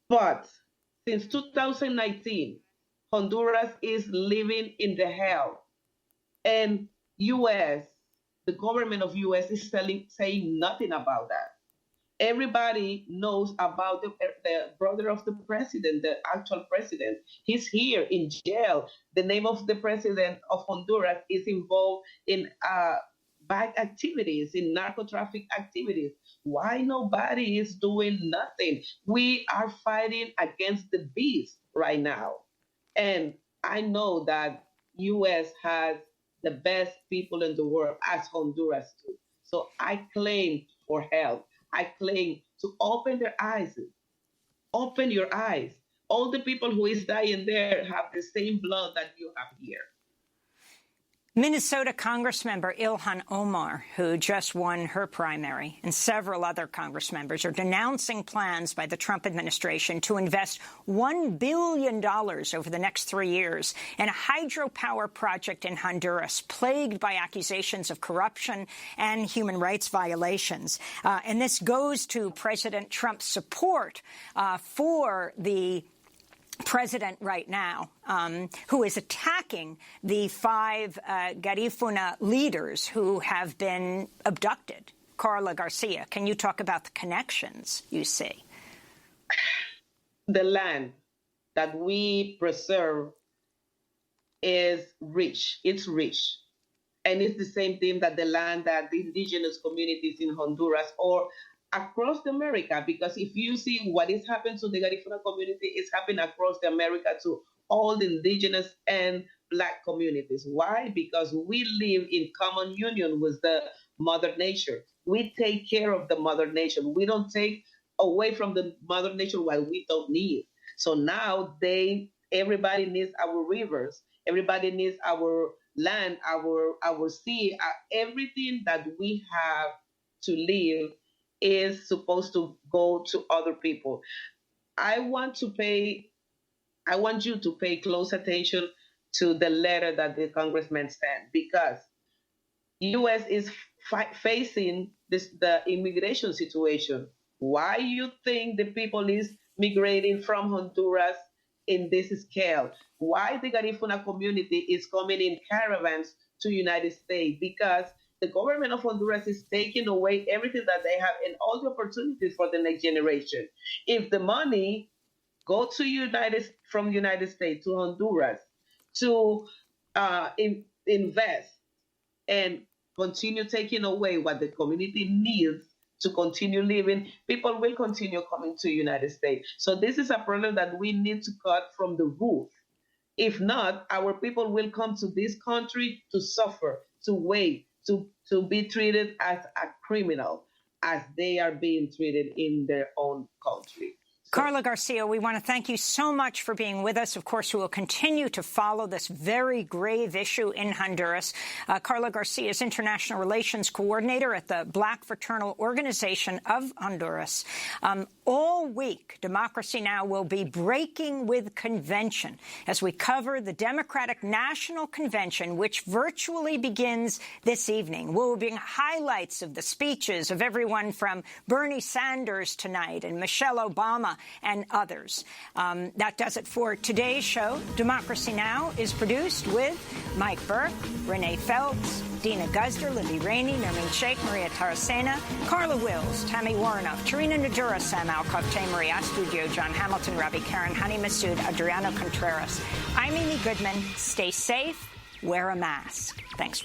But since 2019, Honduras is living in the hell, and U.S., the government of U.S. is saying nothing about that. Everybody knows about the brother of the president, the actual president. He's here in jail. The name of the president of Honduras is involved in bad activities, in narco traffic activities. Why nobody is doing nothing? We are fighting against the beast right now. And I know that U.S. has the best people in the world, as Honduras do. So I claim for help. I claim to open their eyes. Open your eyes. All the people who is dying there have the same blood that you have here. Minnesota Congressmember Ilhan Omar, who just won her primary, and several other Congress members are denouncing plans by the Trump administration to invest $1 billion over the next 3 years in a hydropower project in Honduras, plagued by accusations of corruption and human rights violations. And this goes to President Trump's support for the president right now, who is attacking the 5 Garifuna leaders who have been abducted. Carla Garcia, can you talk about the connections you see? The land that we preserve is rich. It's rich. And it's the same thing that the land that the indigenous communities in Honduras or across America, because if you see what is happening to the Garifuna community, it's happening across America to all the indigenous and Black communities. Why? Because we live in common union with the Mother Nature. We take care of the Mother Nature. We don't take away from the Mother Nature what we don't need. So now everybody needs our rivers. Everybody needs our land, our sea, everything that we have to live is supposed to go to other people. I want you to pay close attention to the letter that the congressman sent, because U.S. is facing the immigration situation. Why you think the people is migrating from Honduras in this scale? Why the Garifuna community is coming in caravans to United States? Because the government of Honduras is taking away everything that they have and all the opportunities for the next generation. If the money go to from United States to Honduras to invest and continue taking away what the community needs to continue living, people will continue coming to United States. So this is a problem that we need to cut from the root. If not, our people will come to this country to suffer, to wait, to be treated as a criminal, as they are being treated in their own country. Carla Garcia, we want to thank you so much for being with us. Of course, we will continue to follow this very grave issue in Honduras. Carla Garcia is International Relations Coordinator at the Black Fraternal Organization of Honduras. All week, Democracy Now! Will be breaking with convention as we cover the Democratic National Convention, which virtually begins this evening. We'll bring highlights of the speeches of everyone from Bernie Sanders tonight and Michelle Obama and others. That does it for today's show. Democracy Now! Is produced with Mike Burke, Renee Phelps, Dina Guzder, Libby Rainey, Nermeen Sheikh, Maria Taracena, Carla Wills, Tammy Warnoff, Tarina Nadura, Sam Alcoff, Tay Maria Studio, John Hamilton, Ravi Karen, Hani Masood, Adriano Contreras. I'm Amy Goodman. Stay safe. Wear a mask. Thanks.